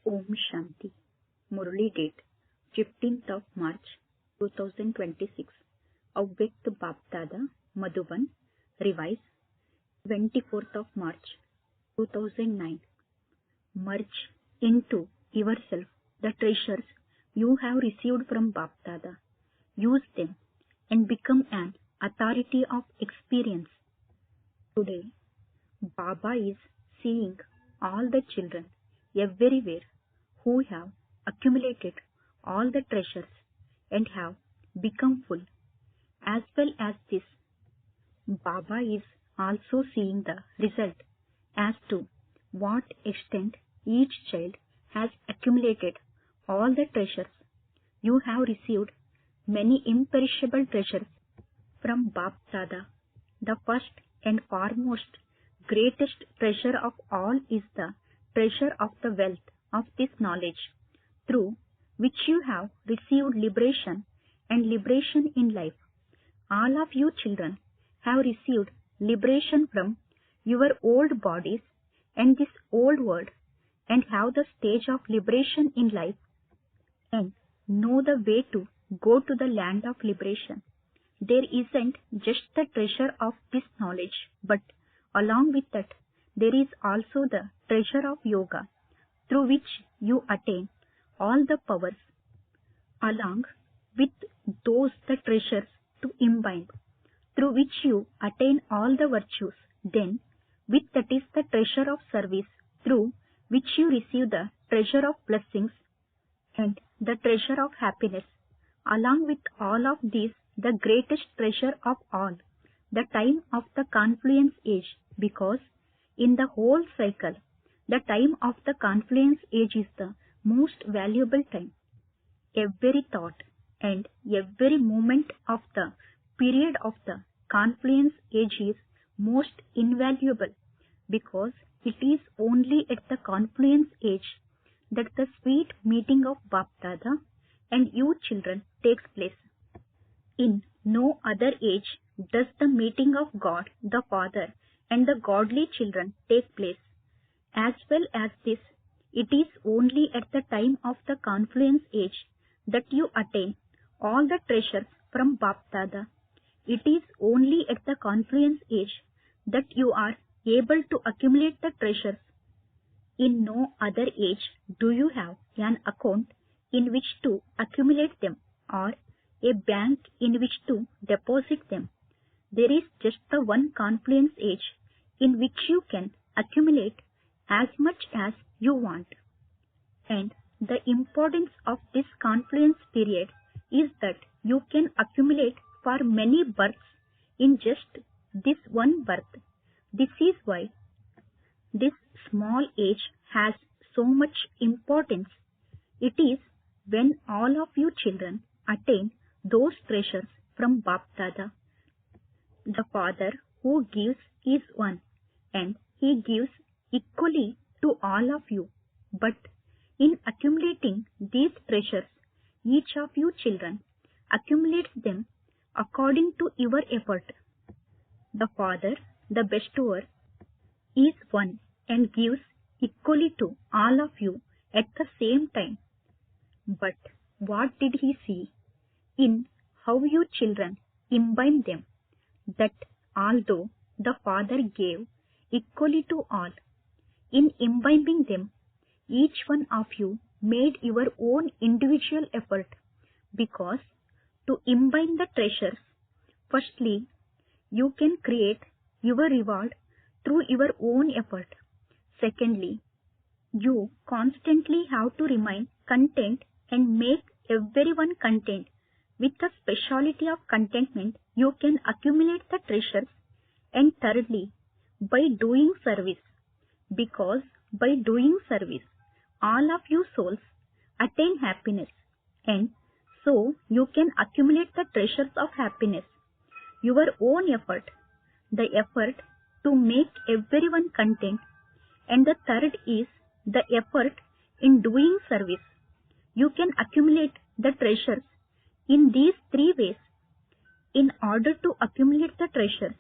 Om Shanti. Murli date 15th of March 2026. Avyakt Bapdada Madhuban. Revise 24th of March 2009. Merge into yourself the treasures you have received from Bapdada. Use them and become an authority of experience. Today, Baba is seeing all the children everywhere who have accumulated all the treasures and have become full. As well as this, Baba is also seeing the result as to what extent each child has accumulated all the treasures. You have received many imperishable treasures from Bapdada. The first and foremost greatest treasure of all is the treasure of the wealth of this knowledge, through which you have received liberation and liberation in life. All of you children have received liberation from your old bodies and this old world, and have the stage of liberation in life, and know the way to go to the land of liberation. There isn't just the treasure of this knowledge, but along with that, there is also the treasure of yoga, through which you attain all the powers. Along with those the treasures to imbibe, through which you attain all the virtues. Then, with that is the treasure of service, through which you receive the treasure of blessings and the treasure of happiness. Along with all of these, the greatest treasure of all, the time of the confluence age, because in the whole cycle, the time of the confluence age is the most valuable time. Every thought and every moment of the period of the confluence age is most invaluable, because it is only at the confluence age that the sweet meeting of Bapdada and you children takes place. In no other age does the meeting of God the Father and the godly children take place. As well as this, it is only at the time of the confluence age that you attain all the treasures from Bapdada. It is only at the confluence age that you are able to accumulate the treasures. In no other age do you have an account in which to accumulate them, or a bank in which to deposit them. There is just the one confluence age in which you can accumulate as much as you want. And the importance of this confluence period is that you can accumulate for many births in just this one birth. This is why this small age has so much importance. It is when all of you children attain those treasures from Bapdada. The Father who gives is one, and He gives equally to all of you. But in accumulating these treasures, each of you children accumulates them according to your effort. The Father, the bestower, is one and gives equally to all of you at the same time. But what did He see in how you children imbibe them? That although the Father gave equally to all, in imbibing them, each one of you made your own individual effort, because to imbibe the treasures, firstly, you can create your reward through your own effort. Secondly, you constantly have to remain content and make everyone content. With the speciality of contentment, you can accumulate the treasures. And thirdly, by doing service, because by doing service, all of you souls attain happiness, and so you can accumulate the treasures of happiness. Your own effort, the effort to make everyone content, and the third is the effort in doing service. You can accumulate the treasures in these three ways. In order to accumulate the treasures,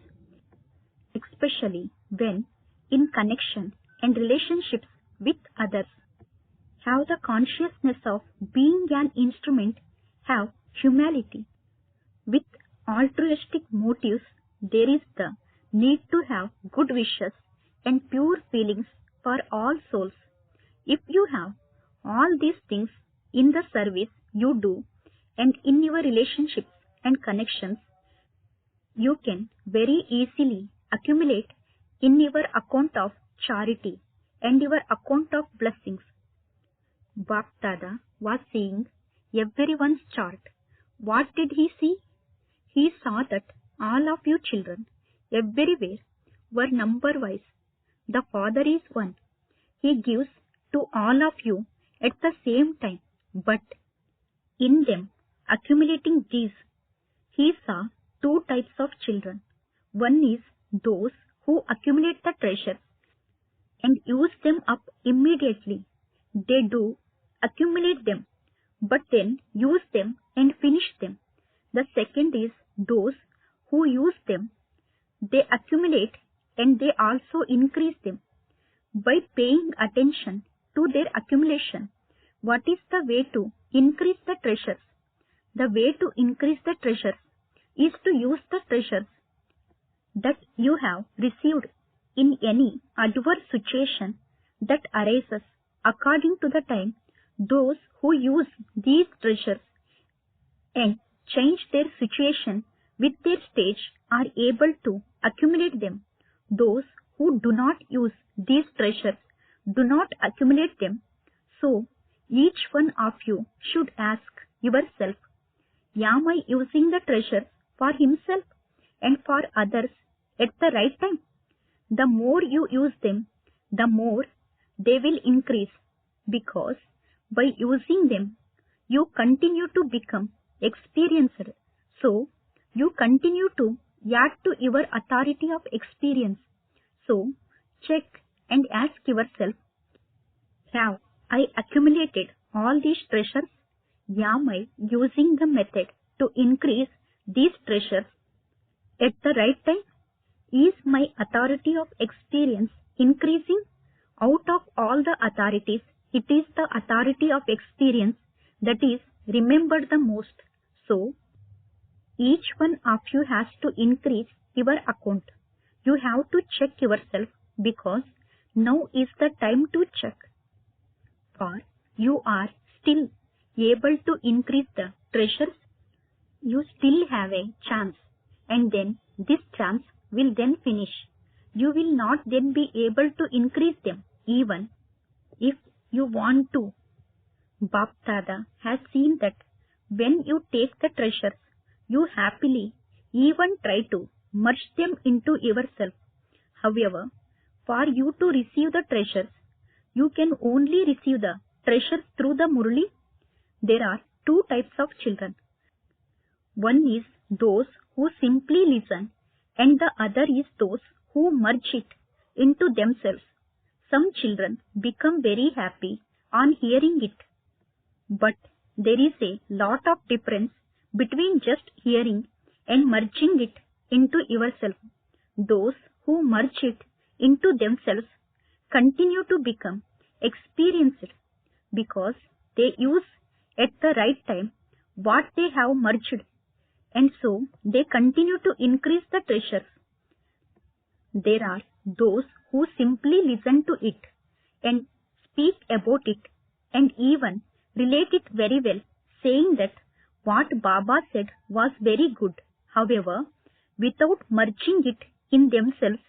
especially when in connection and relationships with others, have the consciousness of being an instrument, have humility. With altruistic motives, there is the need to have good wishes and pure feelings for all souls. If you have all these things in the service you do and in your relationships and connections, you can very easily accumulate in your account of charity and your account of blessings. Bapdada was seeing everyone's chart. What did he see? He saw that all of you children, everywhere, were number-wise. The Father is one. He gives to all of you at the same time, but in them, accumulating these, he saw two types of children. One is those who accumulate the treasures and use them up immediately. They do accumulate them, but then use them and finish them. The second is those who use them. They accumulate and they also increase them. By paying attention to their accumulation, what is the way to increase the treasures? The way to increase the treasures is to use the treasures that you have received in any adverse situation that arises according to the time. Those who use these treasures and change their situation with their stage are able to accumulate them. Those who do not use these treasures do not accumulate them. So, each one of you should ask yourself, am I using the treasures for himself and for others at the right time? The more you use them, the more they will increase, because by using them, you continue to become experienced. So, you continue to add to your authority of experience. So, check and ask yourself, have I accumulated all these treasures? Am I using the method to increase these treasures at the right time? Is my authority of experience increasing? Out of all the authorities, it is the authority of experience that is remembered the most. So, each one of you has to increase your account. You have to check yourself, because now is the time to check. For you are still able to increase the treasures. You still have a chance, and then this chance will then finish. You will not then be able to increase them, even if you want to. Bapdada has seen that when you take the treasures, you happily even try to merge them into yourself. However, for you to receive the treasures, you can only receive the treasures through the murli. There are two types of children. One is those who simply listen, and the other is those who merge it into themselves. Some children become very happy on hearing it, but there is a lot of difference between just hearing and merging it into yourself. Those who merge it into themselves continue to become experienced, because they use at the right time what they have merged, and so they continue to increase the treasures. There are those who simply listen to it and speak about it and even relate it very well, saying that what Baba said was very good. However, without merging it in themselves,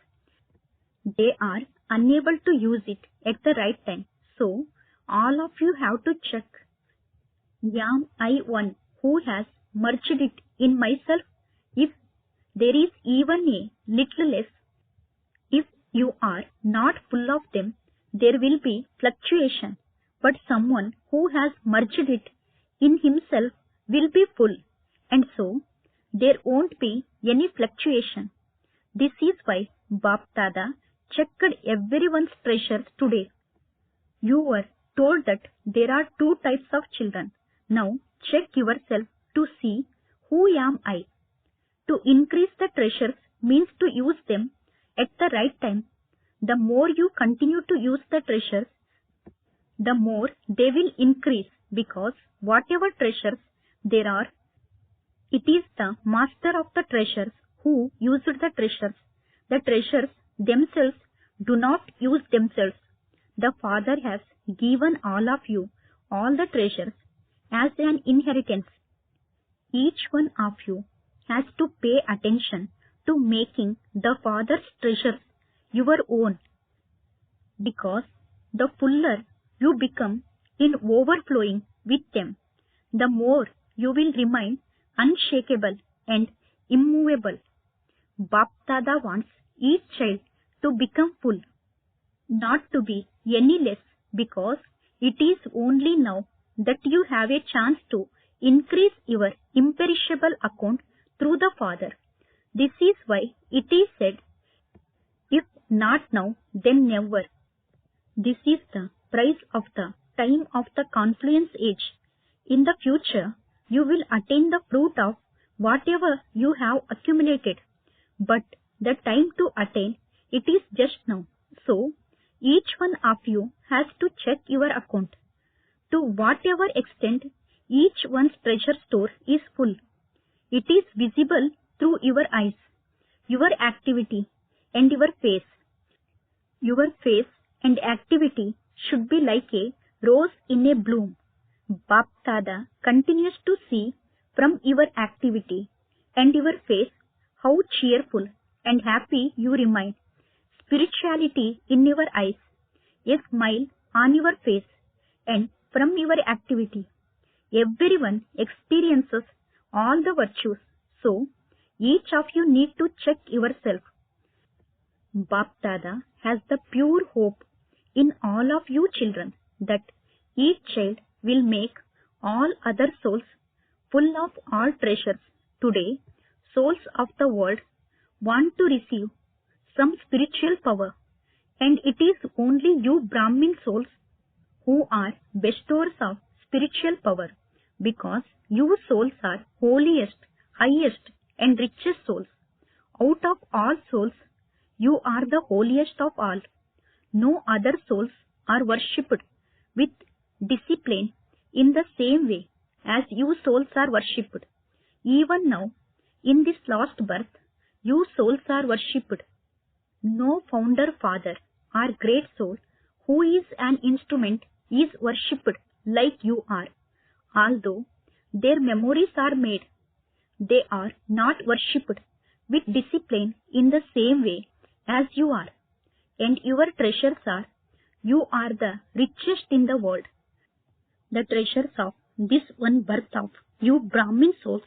they are unable to use it at the right time. So, all of you have to check, am I one who has merged it in myself? If there is even a little less, if you are not full of them, there will be fluctuation. But someone who has merged it in himself will be full, and so there won't be any fluctuation. This is why Bapdada checked everyone's treasures today. You were told that there are two types of children. Now check yourself to see, who am I? To increase the treasures means to use them at the right time. The more you continue to use the treasures, the more they will increase, because whatever treasures there are, it is the master of the treasures who used the treasures. The treasures themselves do not use themselves. The Father has given all of you all the treasures as an inheritance. Each one of you has to pay attention to making the Father's treasures your own, because the fuller you become in overflowing with them, the more you will remain unshakable and immovable. Bapdada wants each child to become full, not to be any less, because it is only now that you have a chance to increase your imperishable account through the Father. This is why it is said, if not now, then never. This is the price of the time of the confluence age. In the future, you will attain the fruit of whatever you have accumulated, but the time to attain it is just now. So, each one of you has to check your account. To whatever extent each one's treasure store is full, it is visible through your eyes, your activity, and your face. Your face and activity should be like a rose in a bloom. Bapdada continues to see from your activity and your face how cheerful and happy you remain. Spirituality in your eyes, a smile on your face, and from your activity. Everyone experiences all the virtues, so each of you need to check yourself. Bapdada has the pure hope in all of you children that each child will make all other souls full of all treasures. Today, souls of the world want to receive some spiritual power, and it is only you Brahmin souls who are bestowers of spiritual power, because you souls are holiest, highest, and richest souls. Out of all souls, you are the holiest of all. No other souls are worshipped with discipline in the same way as you souls are worshipped. Even now, in this last birth, you souls are worshipped. No founder father or great soul who is an instrument is worshipped like you are. Although their memories are made, they are not worshipped with discipline in the same way as you are. And your treasures are, you are the richest in the world. The treasures of this one birth of you Brahmin souls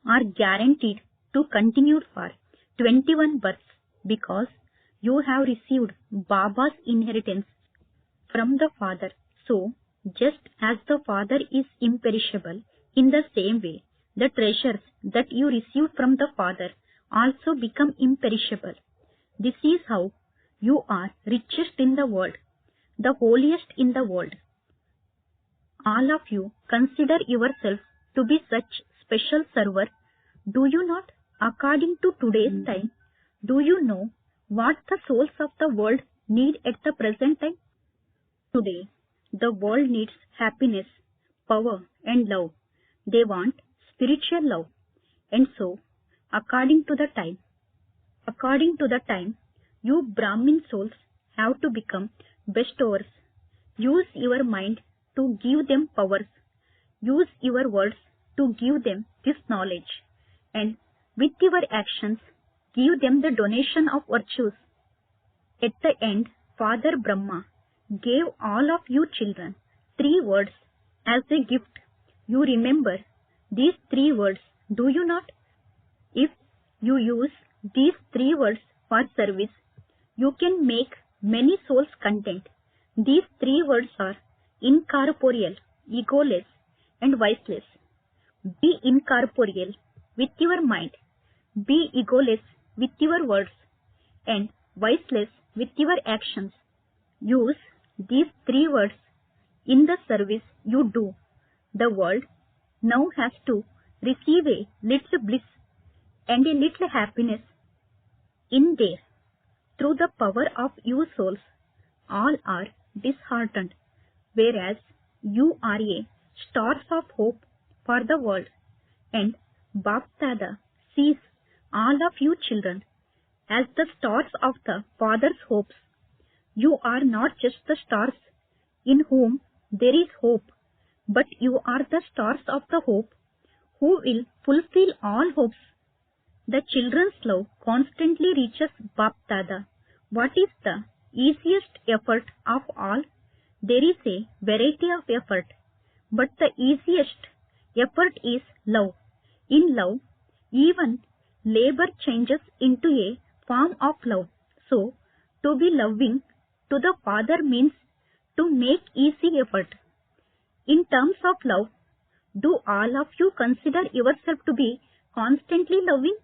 are guaranteed to continue for 21 births, because you have received Baba's inheritance from the Father. So, just as the Father is imperishable, in the same way, the treasures that you received from the Father also become imperishable. This is how you are richest in the world, the holiest in the world. All of you consider yourself to be such special server, do you not? According to today's time, do you know what the souls of the world need at the present time? Today, the world needs happiness, power, and love. They want spiritual love. And so, according to the time, you Brahmin souls have to become bestowers. Use your mind to give them powers. Use your words to give them this knowledge. And with your actions, give them the donation of virtues. At the end, Father Brahma gave all of you children 3 words as a gift. You remember these 3 words, do you not? If you use these 3 words for service, you can make many souls content. These 3 words are incorporeal, egoless, and voiceless. Be incorporeal with your mind. Be egoless with your words, and voiceless with your actions. Use these 3 words in the service you do. The world now has to receive a little bliss and a little happiness in there. Through the power of you souls, all are disheartened whereas you are a stars of hope for the world, and Bapdada sees all of you children as the stars of the Father's hopes. You are not just the stars in whom there is hope, but you are the stars of the hope who will fulfill all hopes. The children's love constantly reaches Bapdada. What is the easiest effort of all? There is a variety of effort, but the easiest effort is love. In love, even labor changes into a form of love. So, to be loving to the Father means to make easy effort. In terms of love, do all of you consider yourself to be constantly loving?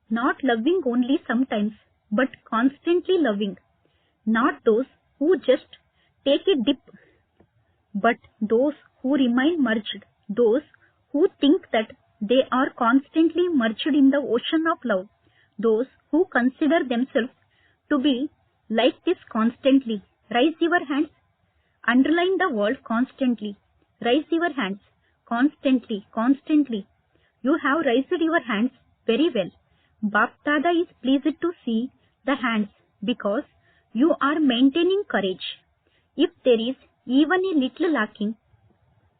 Not loving only sometimes, but constantly loving. Not those who just take a dip, but those who remain merged, those who think that they are constantly merged in the ocean of love, those who consider themselves to be like this constantly. Raise your hands. Underline the word constantly. Raise your hands. Constantly, constantly. You have raised your hands very well. Bapdada is pleased to see the hands because you are maintaining courage. If there is even a little lacking,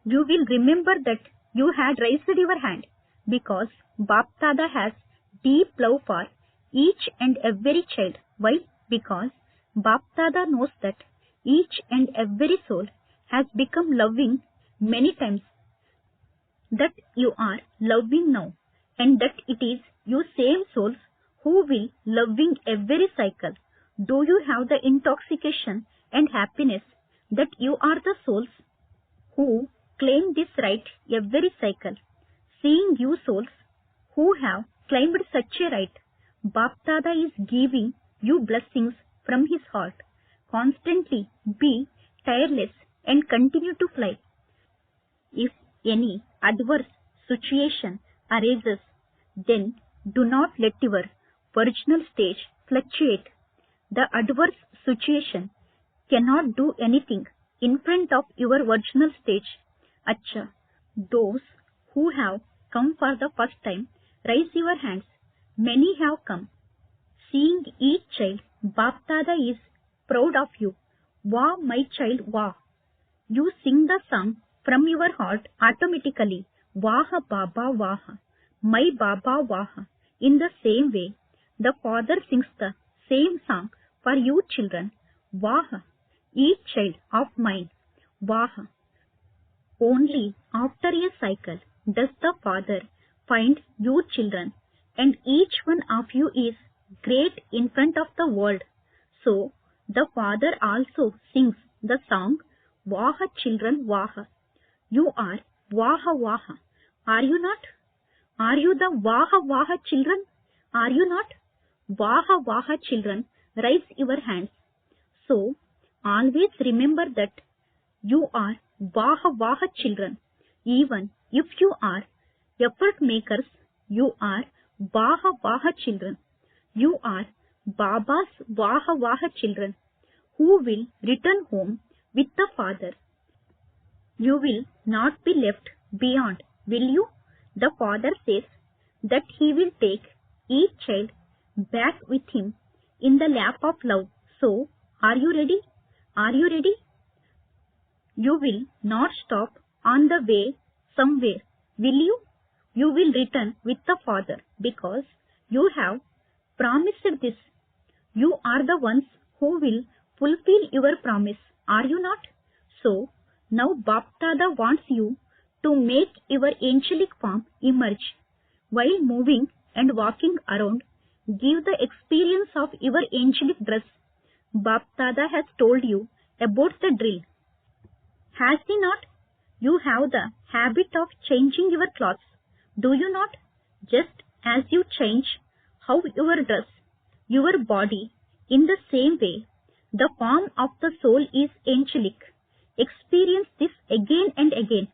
you will remember that you had raised your hand because Bapdada has deep love for each and every child. Why? Because Bapdada knows that each and every soul has become loving many times, that you are loving now, and that it is you same souls who will loving every cycle. Do you have the intoxication and happiness that you are the souls who claim this right every cycle? Seeing you souls who have claimed such a right, Bapdada is giving you blessings from his heart. Constantly be tireless and continue to fly. If any adverse situation arises, then do not let your original stage fluctuate. The adverse situation cannot do anything in front of your original stage. Acha, those who have come for the first time, raise your hands. Many have come. Seeing each child, Bapdada is proud of you. Wah, my child, wah. You sing the song from your heart automatically. Waha Baba Waha, my Baba Waha. In the same way, the Father sings the same song for you children. Waha, each child of mine. Waha. Only after a cycle does the Father find you children, and each one of you is great in front of the world. So, the Father also sings the song, Waha children Waha. You are Waha Waha. Are you not? Are you the Waha Waha children? Are you not? Waha Waha children, raise your hands. So, always remember that you are Waha Waha children. Even if you are effort makers, you are Waha Waha children. You are Baba's Waha Waha children who will return home with the Father. You will not be left beyond, will you? The Father says that He will take each child back with Him in the lap of love. So, are you ready? Are you ready? You will not stop on the way somewhere, will you? You will return with the Father because you have promised this. You are the ones who will fulfill your promise, are you not? So, now Bapdada wants you to make your angelic form emerge. While moving and walking around, give the experience of your angelic dress. Bapdada has told you about the drill. Has he not? You have the habit of changing your clothes, do you not? Just as you change how your dress, your body, in the same way, the form of the soul is angelic. Experience this again and again.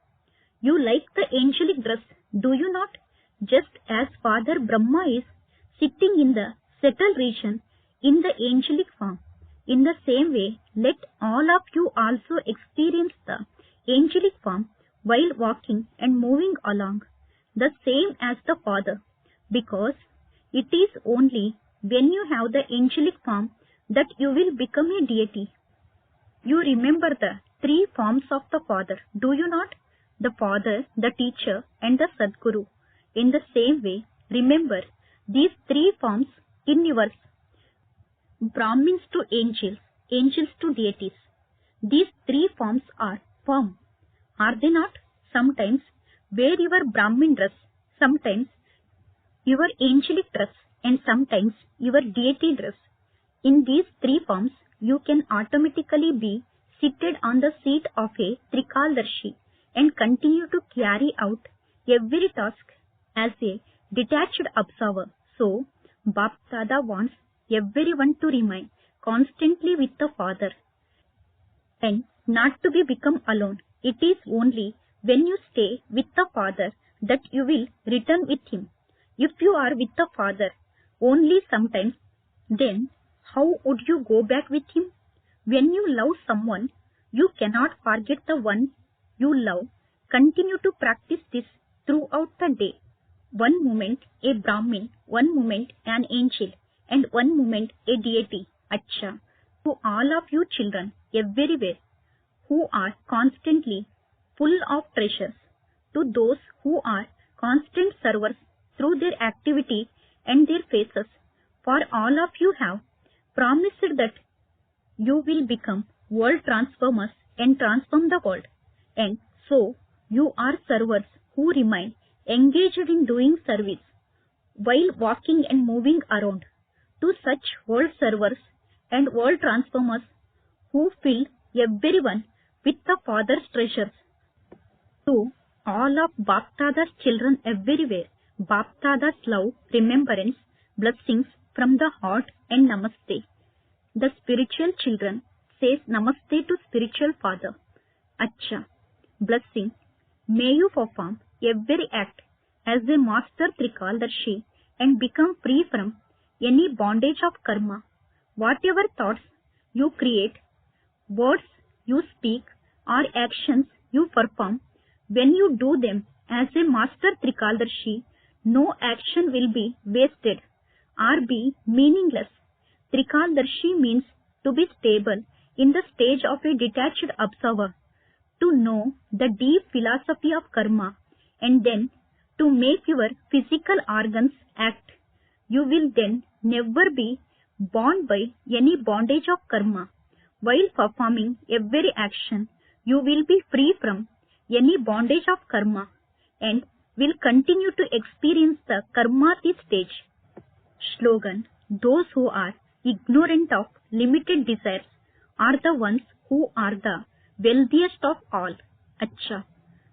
You like the angelic dress, do you not? Just as Father Brahma is sitting in the settled region in the angelic form, In the same way, let all of you also experience the angelic form while walking and moving along, the same as the Father, because it is only when you have the angelic form that you will become a deity. You remember the three forms of the Father, do you not? The Father, the Teacher, and the Sadguru. In the same way, remember these three forms in yours. Brahmins to angels, angels to deities. These three forms are firm, are they not? Sometimes wear your Brahmin dress, sometimes your angelic dress, and sometimes your deity dress. In these three forms, you can automatically be seated on the seat of a Trikaldarshi and continue to carry out every task as a detached observer. So, Bapdada wants everyone to remain constantly with the Father and not to be become alone. It is only when you stay with the Father that you will return with Him. If you are with the Father only sometimes, then how would you go back with Him? When you love someone, you cannot forget the one you love. Continue to practice this throughout the day. One moment a Brahmin, one moment an angel, and one moment a deity. Acha. To all of you children everywhere who are constantly full of treasures, to those who are constant servers through their activity and their faces, for all of you have promised that you will become world transformers and transform the world. And so, you are servers who remain engaged in doing service while walking and moving around. To such world servers and world transformers who fill everyone with the Father's treasures. To all of Bapdada's children everywhere, Bapdada's love, remembrance, blessings from the heart and Namaste. The spiritual children says Namaste to spiritual father. Acha. Blessing. May you perform every act as a master Trikaldarshi and become free from any bondage of karma. Whatever thoughts you create, words you speak, or actions you perform, when you do them as a master Trikaldarshi, no action will be wasted or be meaningless. Trikaldarshi means to be stable in the stage of a detached observer, to know the deep philosophy of karma, and then to make your physical organs act. You will then never be bound by any bondage of karma. While performing every action, you will be free from any bondage of karma and will continue to experience the karmati stage. Slogan. Those who are ignorant of limited desires are the ones who are the wealthiest of all. Acha.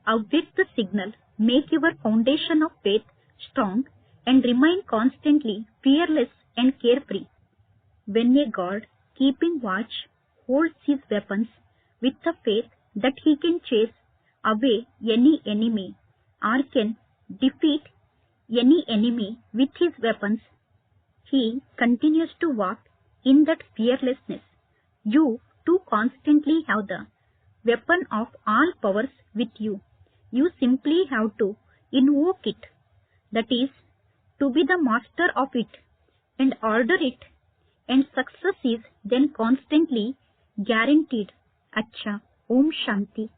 Avyakt the signal. Make your foundation of faith strong and remain constantly fearless and carefree. When a god keeping watch holds his weapons with the faith that he can chase away any enemy or can defeat any enemy with his weapons, he continues to walk in that fearlessness. You too constantly have the weapon of all powers with you. You simply have to invoke it, that is, to be the master of it and order it, and success is then constantly guaranteed. Acha. Om Shanti.